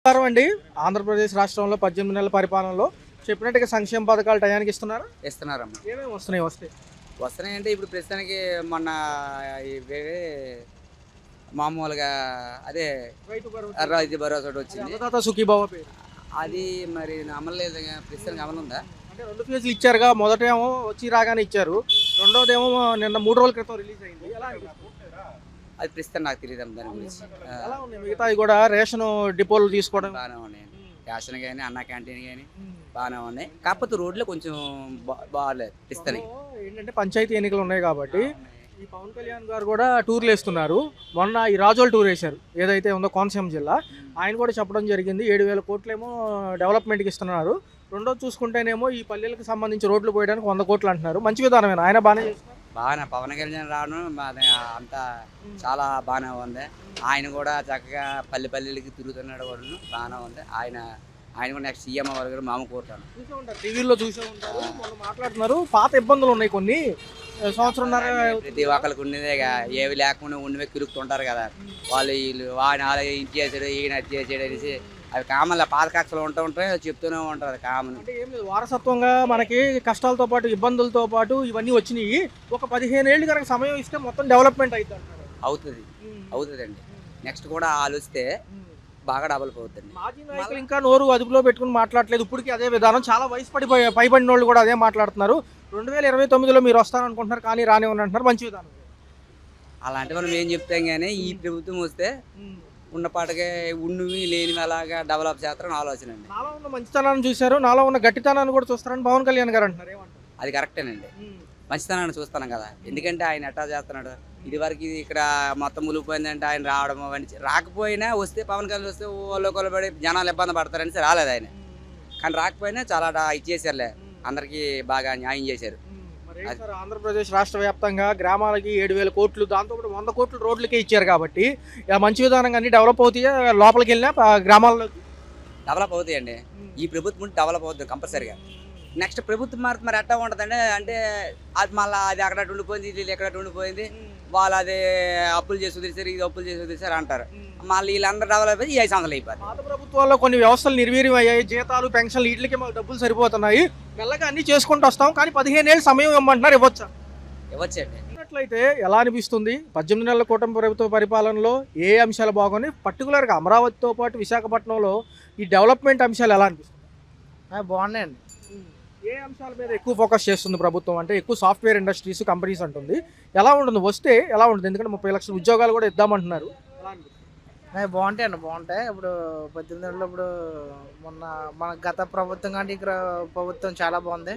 నమస్కారం అండి. ఆంధ్రప్రదేశ్ రాష్ట్రంలో 18 నెలల పరిపాలనలో చెప్పినట్టుగా సంక్షేమ పథకాలు టయానికి ఇస్తున్నారా? ఇస్తున్నారమ్మా. ఏమేమి వస్తున్నాయి? వస్తున్నాయంటే ఇప్పుడు ప్రస్తుతానికి మొన్న ఇవేవి మామూలుగా అదే రైతు భరోసా ఒకటి వచ్చింది. అన్నదాత సుఖీభావ పేరు అది మరి అమలు లేదు, ప్రస్తుతానికి అమలు ఉందా? అంటే 2 ఫేజ్లు ఇచ్చారుగా. మొదటేమో వచ్చి రాగానే ఇచ్చారు, రెండోదేమో నిన్న 3 రోజుల క్రితం రిలీజ్ అయింది. ఎలా అనిపిస్తుంది? అది ప్రస్తుతం నాకు తెలియదు దాని గురించి. ఎలా ఉన్నాయి మిగతాయి కూడా? రేషన్ డిపోలు తీసుకోవడం బాగానే ఉన్నాయండి. రేషన్ కానీ అన్న క్యాంటీన్ కానీ బాగానే ఉన్నాయి. కాకపోతే రోడ్లు కొంచెం బాగాలేదు ప్రస్తుతానికి. ఏంటంటే పంచాయతీ ఎన్నికలు ఉన్నాయి కాబట్టి ఈ పవన్ కళ్యాణ్ గారు కూడా టూర్లు వేస్తున్నారు. మొన్న ఈ రాజోల్ టూర్ వేశారు, ఏదైతే ఉందో కోనసీమ జిల్లా. ఆయన కూడా చెప్పడం జరిగింది 7,000 కోట్లేమో డెవలప్మెంట్కి ఇస్తున్నారు. రెండోది చూసుకుంటేనేమో ఈ పల్లెలకు సంబంధించి రోడ్లు పోయడానికి 100 కోట్లు అంటున్నారు. మంచి విధానమైన ఆయన బాగానే చేస్తున్నారు. బాగానే పవన్ కళ్యాణ్ రావడం అంతా చాలా బాగానే ఉంది. ఆయన కూడా చక్కగా పల్లెలకి తిరుగుతున్నాడు కూడా బాగానే ఉంది. ఆయన కూడా నెక్స్ట్ సీఎం అవ్వాలి కూడా మామ కోరుతాను. చూసే ఉంటారు, టీవీలో చూసే ఉంటారు. మొన్న మాట్లాడుతున్నారు పాత ఇబ్బందులు ఉన్నాయి కొన్ని సంవత్సరంన్నర. ప్రతి ఒక్కరికి ఉండేదే, ఏవి లేకుండా ఉండివే తిరుగుతుంటారు కదా వాళ్ళు. వీళ్ళు వాడిని అలా ఇది చేసాడు, ఈయన అది చేసాడు అనేసి అవి కామన్గా పాత కక్షలు ఉంటే చెప్తూనే ఉంటారు. అది కామన్. అంటే ఏం లేదు, వారసత్వంగా మనకి కష్టాలతో పాటు ఇబ్బందులతో పాటు ఇవన్నీ వచ్చినాయి. ఒక 15 ఏళ్ళు కనుక సమయం ఇస్తే మొత్తం డెవలప్మెంట్ అవుతుందండి. నెక్స్ట్ కూడా ఆలోచిస్తే బాగా డెవలప్ అవుతుంది. మాజీ నాయకులు ఇంకా నోరు అదుపులో పెట్టుకుని మాట్లాడలేదు. ఇప్పటికీ అదే విధానం. చాలా వయసు పైబడిన వాళ్ళు కూడా అదే మాట్లాడుతున్నారు. 2029లో మీరు వస్తారనుకుంటున్నారు కానీ రానివ్వని అంటున్నారు. మంచి విధానం. అలాంటి మనం ఏం చెప్తాం కానీ ఈ ప్రభుత్వం వస్తే ఉన్నపాటికే ఉన్నవి లేనివి అలాగా డెవలప్ చేస్తారని ఆలోచన అండి. నాలో ఉన్న మంచితనాన్ని చూశారు, నాలో ఉన్న గట్టితనాన్ని కూడా చూస్తారని పవన్ కళ్యాణ్ గారు అంటున్నారు. ఏమంటారు? అది కరెక్టేనండి. మంచితనాన్ని చూస్తాను కదా. ఎందుకంటే ఆయన ఎట్టా చేస్తున్నాడు. ఇది వరకు ఇది ఇక్కడ మొత్తం ములిగిపోయిందంటే ఆయన రావడం అవన్నీ రాకపోయినా వస్తే పవన్ కళ్యాణ్ వస్తే వాళ్ళు కొలబడి జనాలు ఇబ్బంది పడతారని రాలేదు ఆయన. కానీ రాకపోయినా చాలా ఇచ్చేసారులే, అందరికీ బాగా న్యాయం చేశారు. ఆంధ్రప్రదేశ్ రాష్ట్ర వ్యాప్తంగా గ్రామాలకి 7,000 కోట్లు, దాంతో కూడా 100 కోట్లు రోడ్లకే ఇచ్చారు కాబట్టి మంచి విధానంగా అన్ని డెవలప్ అవుతాయి. లోపలికి వెళ్ళినా గ్రామాల్లో డెవలప్ అవుతాయండి. ఈ ప్రభుత్వం డెవలప్ అవుతుంది కంపల్సరీగా. నెక్స్ట్ ప్రభుత్వం మారితే మరి ఎట్టా ఉంటుందండి. అంటే అది మళ్ళీ అది అక్కడ ఉండిపోయింది, ఇది ఎక్కడ ఉండిపోయింది, వాళ్ళు అది అప్పులు చేసి వదిలేసారు, ఇది అప్పులు చేసి వదిలేసారు అంటారు. మళ్ళీ వీళ్ళందరూ డెవలప్ అయ్యి 5 సంవత్సరాలు అయిపోతాయి. పాత ప్రభుత్వాల్లో కొన్ని వ్యవస్థలు నిర్వీర్యం అయ్యాయి. జీతాలు, పెన్షన్లు వీటికి మాకు డబ్బులు సరిపోతున్నాయి, మెల్లగా అన్ని చేసుకుంటూ వస్తాం. కానీ 15 ఏళ్ళు సమయం ఇవ్వమంటున్నారు. ఇవ్వచ్చండి. అన్నట్లయితే ఎలా అనిపిస్తుంది 18 నెలల కూటమి ప్రభుత్వ పరిపాలనలో ఏ అంశాలు బాగున్నాయి? పర్టికులర్గా అమరావతితో పాటు విశాఖపట్నంలో ఈ డెవలప్మెంట్ అంశాలు ఎలా అనిపిస్తుంది? బాగున్నాయండి. ఏ అంశాల మీద ఎక్కువ ఫోకస్ చేస్తుంది ప్రభుత్వం? అంటే ఎక్కువ సాఫ్ట్వేర్ ఇండస్ట్రీస్, కంపెనీస్ అంటుంది. ఎలా ఉంటుంది? వస్తే ఎలా ఉంటుంది? ఎందుకంటే 30 లక్షల ఉద్యోగాలు కూడా ఇద్దామంటున్నారు. బాగుంటాయండి, బాగుంటాయి. ఇప్పుడు 18 నెలలు ఇప్పుడు మన గత ప్రభుత్వం కంటే ఇక్కడ ప్రభుత్వం చాలా బాగుంది,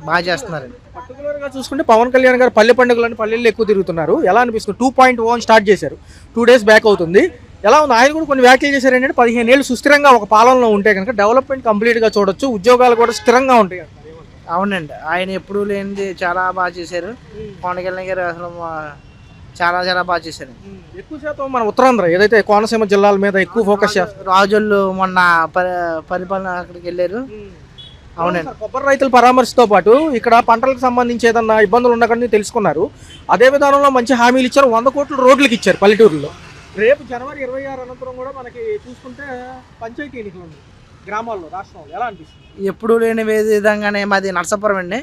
బాగా చేస్తున్నారండి. పర్టికులర్గా చూసుకుంటే పవన్ కళ్యాణ్ గారు పల్లె పండుగలని పల్లెల్లో ఎక్కువ తిరుగుతున్నారు. ఎలా అనిపిస్తుంది? 2.0 స్టార్ట్ చేశారు, 2 days బ్యాక్ అవుతుంది. ఎలా ఉంది? ఆయన కూడా కొన్ని వ్యాఖ్యలు చేశారు ఏంటంటే 15 ఏళ్ళు సుస్థిరంగా ఒక పాలనలో ఉంటే కనుక డెవలప్మెంట్ కంప్లీట్గా చూడొచ్చు, ఉద్యోగాలు కూడా స్థిరంగా ఉంటాయి. అవునండి, ఆయన ఎప్పుడూ లేనిది చాలా బాగా చేశారు. పవన్ కళ్యాణ్ గారు అసలు చాలా చాలా బాగా చేశారు. ఎక్కువ శాతం మన ఉత్తరాంధ్ర ఏదైతే కోనసీమ జిల్లాల మీద ఎక్కువ ఫోకస్ చేస్తారు. రాజోళ్ళు మొన్న పరిపాలన అక్కడికి వెళ్ళారు. అవునండి, కొబ్బరి రైతుల పరామర్శతో పాటు ఇక్కడ పంటలకు సంబంధించి ఏదన్నా ఇబ్బందులు ఉన్నకని తెలుసుకున్నారు. అదే విధానంలో మంచి హామీలు ఇచ్చారు. 100 కోట్లు రోడ్లకి ఇచ్చారు పల్లెటూరులో. రేపు జనవరి 26 అనంతరం కూడా మనకి చూసుకుంటే పంచాయతీ ఎన్నికలు ఉన్నాయి గ్రామాల్లో, రాష్ట్రంలో. ఎలా అనిపిస్తుంది? ఎప్పుడు లేని విధంగానే మాది నర్సాపురం అండి.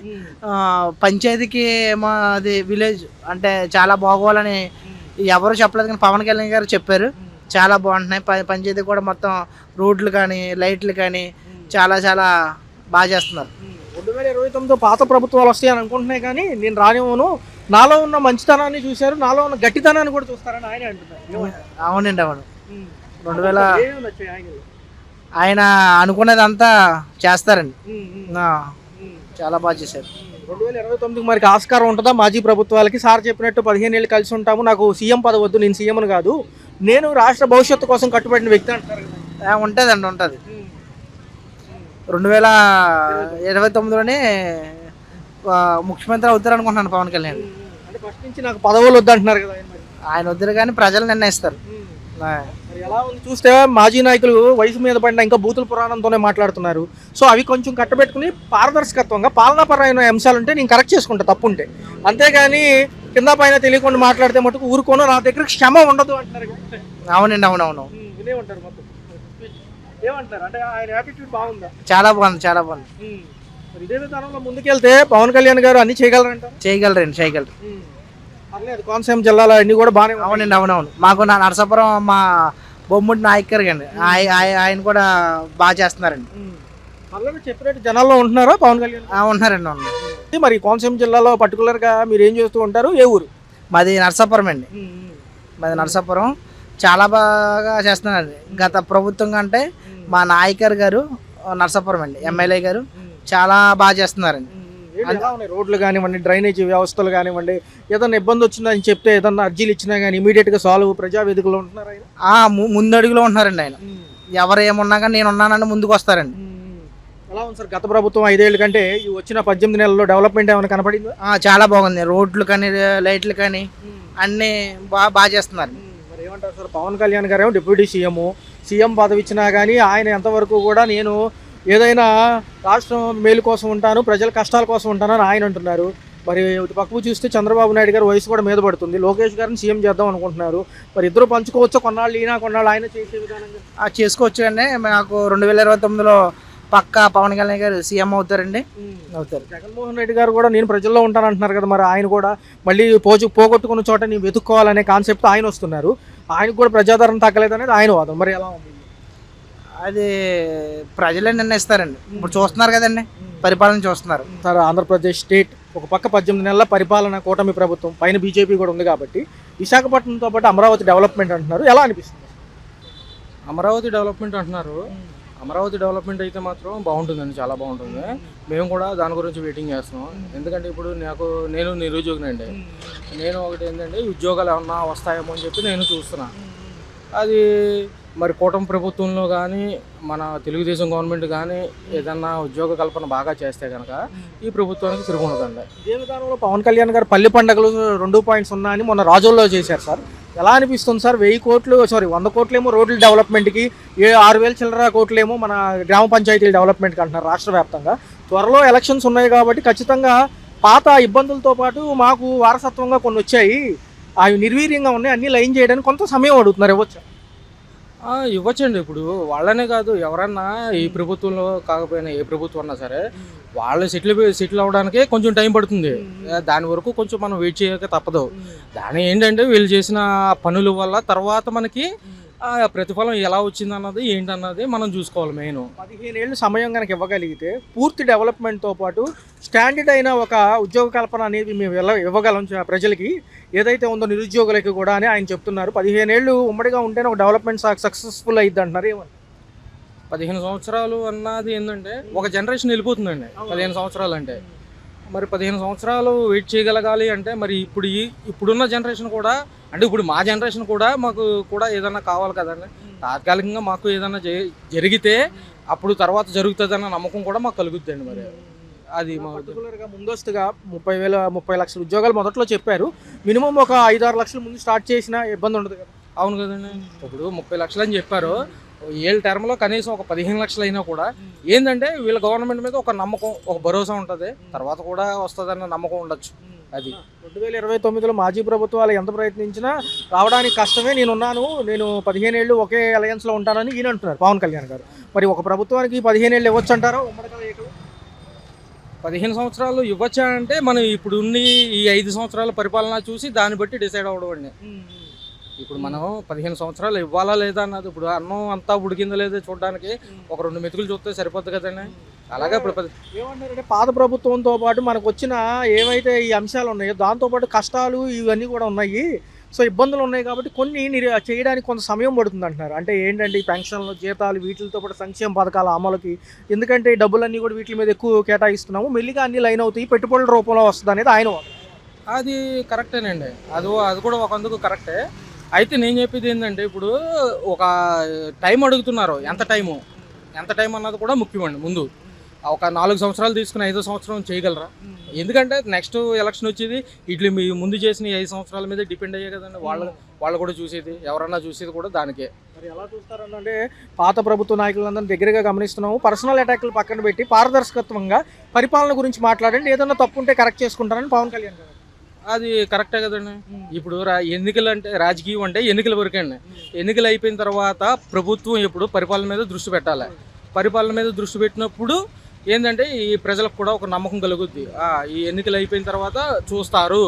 పంచాయతీకి మాది విలేజ్ అంటే చాలా బాగోవాలని ఎవరు చెప్పలేదు కానీ పవన్ కళ్యాణ్ గారు చెప్పారు. చాలా బాగుంటున్నాయి. పంచాయతీ కూడా మొత్తం రోడ్లు కానీ లైట్లు కానీ చాలా చాలా బాగా చేస్తున్నారు. 2029 పాత ప్రభుత్వాలు వస్తాయని అనుకుంటున్నాయి కానీ నేను రానివ్వను, నాలో ఉన్న మంచితనాన్ని చూశారు, నాలో ఉన్న గట్టితనాన్ని కూడా చూస్తారని ఆయన అంటున్నారు. అవునండి, అవును. 2000 ఆయన అనుకునేదంతా చేస్తారండి. చాలా బాగా చేశారు. 2029 మరికి ఆస్కారం ఉంటుందా మాజీ ప్రభుత్వాలకి? సార్ చెప్పినట్టు 15 ఏళ్ళు కలిసి ఉంటాము, నాకు సీఎం పదవి వద్దు, నేను సీఎంను కాదు, నేను రాష్ట్ర భవిష్యత్తు కోసం కట్టుబడిన వ్యక్తి అంటారు. ఉంటుందండి, ఉంటుంది. 2029లోనే ముఖ్యమంత్రి అవుతారు అనుకుంటున్నాను పవన్ కళ్యాణ్. అంటే ఫస్ట్ నుంచి నాకు పదవులు వద్దు అంటున్నారు కదా ఆయన. వద్దురు కానీ ప్రజలు నిర్ణయిస్తారు. ఎలా ఉంది చూస్తే మాజీ నాయకులు వయసు మీద పడిన ఇంకా బూతుల పురాణంతోనే మాట్లాడుతున్నారు. సో అవి కొంచెం కట్టబెట్టుకుని పారదర్శకత్వంగా పాలనాపరమైన అంశాలు ఉంటే నేను కరెక్ట్ చేసుకుంటా తప్పుంటే, అంతేగాని కింద పైన తెలియకుండా మాట్లాడితే మటుకు ఊరుకోను, నా దగ్గర క్షమ ఉండదు అంటున్నారు. అవునండి, అవునవును. ఇదే ఉంటారు మొత్తం. ఏమంటారు అంటే ఆయన యాటిట్యూడ్ బాగుందా? చాలా బాగుంది, చాలా బాగుంది. మరి ఇదే విధానంలో ముందుకెళ్తే పవన్ కళ్యాణ్ గారు అన్ని చేయగలరంటారు? చేయగలరు. పర్లేదు, కోనసీమ జిల్లాలో అన్ని కూడా బాగానే ఉన్నాయి. అవునండి, అవునవును. మాకు నరసాపురం మా బొమ్ముడి నాయకర్ అండి, ఆయన కూడా బాగా చేస్తున్నారండి. పర్లేదు, చెప్పినట్టు జనాల్లో ఉంటున్నారా పవన్ కళ్యాణ్? ఉన్నారండి, ఉన్నారు. మరి కోనసీమ జిల్లాలో పర్టికులర్ గా మీరు ఏం చేస్తూ ఉంటారు? ఏ ఊరు? మాది నరసాపురం అండి. మాది నరసాపురం. చాలా బాగా చేస్తున్నారండి. గత ప్రభుత్వం కంటే మా నాయకర్ గారు నరసాపురం అండి, ఎమ్మెల్యే గారు చాలా బాగా చేస్తున్నారండి. ఎలా ఉన్నాయి రోడ్లు కానివ్వండి, డ్రైనేజీ వ్యవస్థలు కానివ్వండి, ఏదైనా ఇబ్బంది వచ్చిందని చెప్తే ఏదన్నా అర్జీలు ఇచ్చినా కానీ ఇమీడియట్ గా సాల్వ్ ప్రజావేదికలో ఉంటున్నారు ఆయన? ముందడుగులో ఉంటున్నారండి ఆయన. ఎవరు ఏమున్నా కానీ నేను ఉన్నానంటే ముందుకు వస్తారండి. ఎలా ఉంది సార్ గత ప్రభుత్వం 5 ఏళ్ళ కంటే ఈ వచ్చిన 18 నెలల్లో డెవలప్మెంట్ ఏమైనా కనపడిందా? చాలా బాగుంది. రోడ్లు కానీ లైట్లు కానీ అన్నీ బాగా చేస్తున్నారు. మరి ఏమంటారు సార్, పవన్ కళ్యాణ్ గారు ఏమో డిప్యూటీ సీఎం పదవి ఇచ్చినా కానీ ఆయన ఎంతవరకు కూడా నేను ఏదైనా రాష్ట్రం మేలు కోసం ఉంటాను, ప్రజల కష్టాల కోసం ఉంటానని ఆయన అంటున్నారు. మరి ఇటు పక్కకు చూస్తే చంద్రబాబు నాయుడు గారు వయసు కూడా మీద పడుతుంది, లోకేష్ గారిని సీఎం చేద్దాం అనుకుంటున్నారు. మరి ఇద్దరు పంచుకోవచ్చు, కొన్నాళ్ళు ఈయన కొన్నాళ్ళు ఆయన చేసే విధానంగా చేసుకోవచ్చు అండి. మాకు 2029లో పక్కా పవన్ కళ్యాణ్ గారు సీఎం అవుతారండి. అవుతారు. జగన్మోహన్ రెడ్డి గారు కూడా నేను ప్రజల్లో ఉంటాను అంటున్నారు కదా, మరి ఆయన కూడా మళ్ళీ పోగొట్టుకున్న చోట నేను వెతుక్కోవాలనే కాన్సెప్ట్ ఆయన వస్తున్నారు. ఆయనకు కూడా ప్రజాదరణ తగ్గలేదు అనేది ఆయన వాదం. మరి ఎలా ఉంది? అది ప్రజలే నిర్ణయిస్తారండి. ఇప్పుడు చూస్తున్నారు కదండి, పరిపాలన చూస్తున్నారు. సార్ ఆంధ్రప్రదేశ్ స్టేట్ ఒక పక్క 18 నెలల పరిపాలన కూటమి ప్రభుత్వం పైన బీజేపీ కూడా ఉంది కాబట్టి విశాఖపట్నంతో పాటు అమరావతి డెవలప్మెంట్ అంటున్నారు, ఎలా అనిపిస్తుంది? అమరావతి డెవలప్మెంట్ అంటున్నారు. అమరావతి డెవలప్మెంట్ అయితే మాత్రం బాగుంటుందండి, చాలా బాగుంటుంది. మేము కూడా దాని గురించి వెయిటింగ్ చేస్తున్నాం. ఎందుకంటే ఇప్పుడు నేను నిరుద్యోగినండి. నేను ఒకటి ఏంటంటే ఉద్యోగాలు ఏమన్నా వస్తాయేమో అని చెప్పి నేను చూస్తున్నా. అది మరి కూటమి ప్రభుత్వంలో కానీ మన తెలుగుదేశం గవర్నమెంట్ కానీ ఏదన్నా ఉద్యోగ కల్పన బాగా చేస్తే కనుక ఈ ప్రభుత్వానికి తిరుగుండదండి. ఇదే విధానంలో పవన్ కళ్యాణ్ గారు పల్లె పండుగలు 2.0 అని మొన్న రాజోల్లో చేశారు సార్, ఎలా అనిపిస్తుంది సార్? 100 కోట్లేమో రోడ్ల డెవలప్మెంట్కి, 6,000 చిల్లర కోట్లేమో మన గ్రామ పంచాయతీల డెవలప్మెంట్కి అంటున్నారు రాష్ట్ర వ్యాప్తంగా. త్వరలో ఎలక్షన్స్ ఉన్నాయి కాబట్టి ఖచ్చితంగా పాత ఇబ్బందులతో పాటు మాకు వారసత్వంగా కొన్ని వచ్చాయి, అవి నిర్వీర్యంగా ఉన్నాయి, అన్ని లైన్ చేయడానికి కొంత సమయం అడుగుతున్నారు. ఇవ్వచ్చు? ఇవ్వచ్చండి. ఇప్పుడు వాళ్ళనే కాదు, ఎవరన్నా ఈ ప్రభుత్వంలో కాకపోయినా ఏ ప్రభుత్వం అన్నా సరే వాళ్ళు సెటిల్ అవ్వడానికే కొంచెం టైం పడుతుంది. దాని వరకు కొంచెం మనం వెయిట్ చేయక తప్పదు. దాని ఏంటంటే వీళ్ళు చేసిన పనుల వల్ల తర్వాత మనకి ప్రతిఫలం ఎలా వచ్చిందన్నది ఏంటన్నది మనం చూసుకోవాలి. మెయిన్ 15 ఏళ్ళు సమయం కనుక ఇవ్వగలిగితే పూర్తి డెవలప్మెంట్తో పాటు స్టాండర్డ్ అయిన ఒక ఉద్యోగ కల్పన అనేది మేము ఇవ్వగలం ప్రజలకి, ఏదైతే ఉందో నిరుద్యోగులకి కూడా అని ఆయన చెప్తున్నారు. 15 ఏళ్ళు ఉమ్మడిగా ఉంటేనే ఒక డెవలప్మెంట్ సక్సెస్ఫుల్ అయ్యిద్ది అంటున్నారు. ఏమని? 15 సంవత్సరాలు అన్నది ఏంటంటే ఒక జనరేషన్ వెళ్ళిపోతుందండి. 15 సంవత్సరాలు అంటే మరి 15 సంవత్సరాలు వెయిట్ చేయగలగాలి అంటే మరి ఇప్పుడున్న జనరేషన్ కూడా, అంటే ఇప్పుడు మా జనరేషన్ కూడా మాకు కూడా ఏదన్నా కావాలి కదండి. తాత్కాలికంగా మాకు ఏదన్నా జరిగితే అప్పుడు తర్వాత జరుగుతుందన్న నమ్మకం కూడా మాకు కలుగుద్దండి. మరి అది మా పర్టికులర్గా ముందస్తుగా 30 లక్షల ఉద్యోగాలు మొదట్లో చెప్పారు, మినిమం ఒక 5-6 లక్షల ముందు స్టార్ట్ చేసిన ఇబ్బంది ఉండదు కదా? అవును కదండి. ఇప్పుడు 30 లక్షలు అని చెప్పారు, 7 టర్మ్లో కనీసం ఒక 15 లక్షలు అయినా కూడా ఏంటంటే వీళ్ళ గవర్నమెంట్ మీద ఒక నమ్మకం, ఒక భరోసా ఉంటుంది, తర్వాత కూడా వస్తుందన్న నమ్మకం ఉండొచ్చు. అది 2029లో మాజీ ప్రభుత్వాలు ఎంత ప్రయత్నించినా రావడానికి కష్టమే, నేను 15 ఏళ్ళు ఒకే అలయన్స్లో ఉంటానని ఈయన అంటున్నారు పవన్ కళ్యాణ్ గారు. మరి ఒక ప్రభుత్వానికి 15 ఏళ్ళు ఇవ్వచ్చు అంటారా? 15 సంవత్సరాలు ఇవ్వచ్చా అంటే మనం ఇప్పుడు ఈ 5 సంవత్సరాల పరిపాలన చూసి దాన్ని బట్టి డిసైడ్ అవ్వడం అండి. ఇప్పుడు మనం 15 సంవత్సరాలు ఇవ్వాలా లేదా అన్నది, ఇప్పుడు అన్నం అంతా ఉడికిందో లేదో చూడడానికి ఒక 2 మెతుకులు చూస్తే సరిపోద్ది కదండి. అలాగే ఇప్పుడు ఏమంటారంటే పాత ప్రభుత్వంతో పాటు మనకు వచ్చిన ఏవైతే ఈ అంశాలు ఉన్నాయో దాంతోపాటు కష్టాలు ఇవన్నీ కూడా ఉన్నాయి, సో ఇబ్బందులు ఉన్నాయి కాబట్టి కొన్ని చేయడానికి కొంత సమయం పడుతుంది అంటున్నారు. అంటే ఏంటంటే ఈ పెన్షన్లు, జీతాలు, వీటితో పాటు సంక్షేమ పథకాల అమలుకి, ఎందుకంటే ఈ డబ్బులన్నీ కూడా వీటి మీద ఎక్కువ కేటాయిస్తున్నాము, మెల్లిగా అన్ని లైన్ అవుతాయి, పెట్టుబడుల రూపంలో వస్తుంది అనేది ఆయన వాదన. అది కరెక్టేనండి. అది కూడా ఒకందుకు కరెక్టే. అయితే నేను చెప్పేది ఏంటంటే ఇప్పుడు ఒక టైం అడుగుతున్నారు, ఎంత టైం అన్నది కూడా ముఖ్యమండి. ముందు ఒక 4 సంవత్సరాలు తీసుకుని 5వ సంవత్సరం చేయగలరా? ఎందుకంటే నెక్స్ట్ ఎలక్షన్ వచ్చేది ఇట్లా మీ ముందు చేసిన 5 సంవత్సరాల మీద డిపెండ్ అయ్యే కదండి. వాళ్ళు కూడా చూసేది, ఎవరన్నా చూసేది కూడా దానికే. మరి ఎలా చూస్తారంటే పాత ప్రభుత్వ నాయకులందరినీ దగ్గరగా గమనిస్తున్నాము, పర్సనల్ అటాక్లు పక్కన పెట్టి పారదర్శకత్వంగా పరిపాలన గురించి మాట్లాడండి, ఏదన్నా తప్పు ఉంటే కరెక్ట్ చేసుకుంటారని పవన్ కళ్యాణ్ గారు. అది కరెక్టే కదండి. ఇప్పుడు ఎన్నికలు అంటే రాజకీయం అంటే ఎన్నికల వరకే అండి. ఎన్నికలు అయిపోయిన తర్వాత ప్రభుత్వం ఎప్పుడు పరిపాలన మీద దృష్టి పెట్టాలి. పరిపాలన మీద దృష్టి పెట్టినప్పుడు ఏంటంటే ఈ ప్రజలకు కూడా ఒక నమ్మకం కలుగుద్ది. ఈ ఎన్నికలు అయిపోయిన తర్వాత చూస్తారు,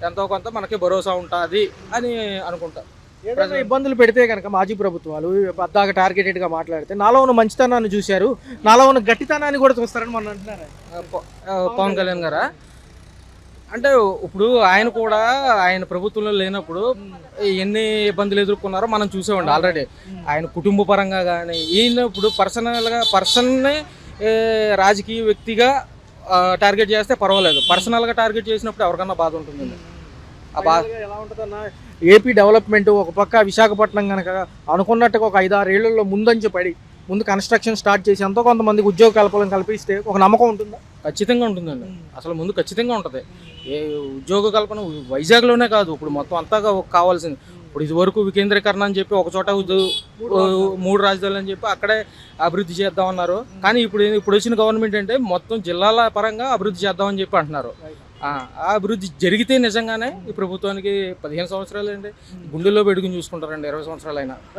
ఎంతో కొంత మనకి భరోసా ఉంటుంది అని అనుకుంటా. ఏదైనా ఇబ్బందులు పెడితే కనుక మాజీ ప్రభుత్వాలు పద్దాక టార్గెటెడ్గా మాట్లాడితే నాలో ఉన్న మంచితనాన్ని చూశారు, నాలో ఉన్న గట్టితనాన్ని కూడా చూస్తారని మనం అంటున్నారు. పవన్ కళ్యాణ్ గారా అంటే ఇప్పుడు ఆయన కూడా ఆయన ప్రభుత్వంలో లేనప్పుడు ఎన్ని ఇబ్బందులు ఎదుర్కొన్నారో మనం చూసేవాడి ఆల్రెడీ. ఆయన కుటుంబ పరంగా కానీ ఈయన ఇప్పుడు పర్సన్ని రాజకీయ వ్యక్తిగా టార్గెట్ చేస్తే పర్వాలేదు, పర్సనల్గా టార్గెట్ చేసినప్పుడు ఎవరికన్నా బాధ ఉంటుందండి. ఆ బాధ ఎలా ఉంటుందన్న, ఏపీ డెవలప్మెంట్ ఒక పక్క విశాఖపట్నం కనుక అనుకున్నట్టుగా ఒక 5-6 ఏళ్లలో ముందంచె పడి ముందు కన్స్ట్రక్షన్ స్టార్ట్ చేసి ఎంతో కొంతమందికి ఉద్యోగ కల్పన కల్పిస్తే ఒక నమ్మకం ఉంటుందా? ఖచ్చితంగా ఉంటుందండి. అసలు ముందు ఖచ్చితంగా ఉంటుంది. ఏ ఉద్యోగ కల్పన వైజాగ్లోనే కాదు, ఇప్పుడు మొత్తం అంతా కావాల్సింది. ఇప్పుడు ఇదివరకు వికేంద్రీకరణ అని చెప్పి ఒక చోట 3 రాజధానులు అని చెప్పి అక్కడే అభివృద్ధి చేద్దామన్నారు. కానీ ఇప్పుడు వచ్చిన గవర్నమెంట్ అంటే మొత్తం జిల్లాల పరంగా అభివృద్ధి చేద్దామని చెప్పి అంటున్నారు. ఆ అభివృద్ధి జరిగితే నిజంగానే ఈ ప్రభుత్వానికి 15 సంవత్సరాలు అండి గుండెల్లో పెట్టుకుని చూసుకుంటారండి, 20 సంవత్సరాలైనా.